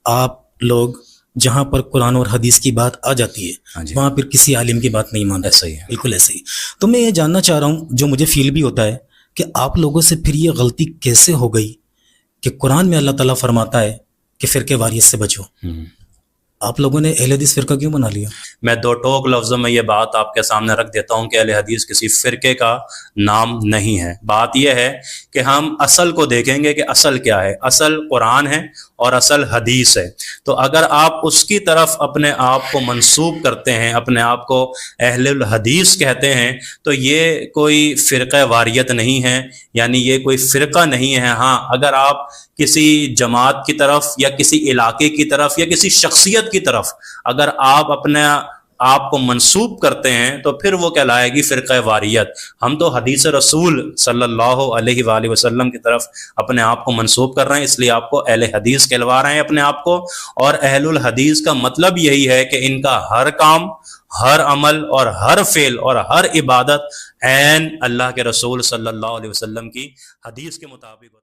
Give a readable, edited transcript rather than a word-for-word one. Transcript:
آپ لوگ جہاں پر قرآن اور حدیث کی بات آ جاتی ہے وہاں پھر کسی عالم کی بات نہیں مانتا. ایسا ہی ہے. بالکل ایسے ہی. تو میں یہ جاننا چاہ رہا ہوں، جو مجھے فیل بھی ہوتا ہے، کہ آپ لوگوں سے پھر یہ غلطی کیسے ہو گئی کہ قرآن میں اللہ تعالیٰ فرماتا ہے کہ فرقے واریت سے بچو، آپ لوگوں نے اہل حدیث فرقہ کیوں بنا لیا؟ میں دو ٹوک لفظوں میں یہ بات آپ کے سامنے رکھ دیتا ہوں کہ اہل حدیث کسی فرقے کا نام نہیں ہے. بات یہ ہے کہ ہم اصل کو دیکھیں گے کہ اصل کیا ہے. اصل قرآن ہے اور اصل حدیث ہے. تو اگر آپ اس کی طرف اپنے آپ کو منسوب کرتے ہیں، اپنے آپ کو اہل الحدیث کہتے ہیں، تو یہ کوئی فرقہ واریت نہیں ہے، یعنی یہ کوئی فرقہ نہیں ہے. ہاں، اگر آپ کسی جماعت کی طرف یا کسی علاقے کی طرف یا کسی شخصیت کی طرف اگر آپ اپنے آپ کو منسوب کرتے ہیں تو پھر وہ کہلائے گی فرقہ واریت. ہم تو حدیث رسول صلی اللہ علیہ وآلہ وسلم کی طرف اپنے آپ کو منسوب کر رہے ہیں، اس لیے آپ کو اہل حدیث کہلوا رہے ہیں اپنے آپ کو. اور اہل الحدیث کا مطلب یہی ہے کہ ان کا ہر کام، ہر عمل اور ہر فعل اور ہر عبادت عین اللہ کے رسول صلی اللہ علیہ وسلم کی حدیث کے مطابق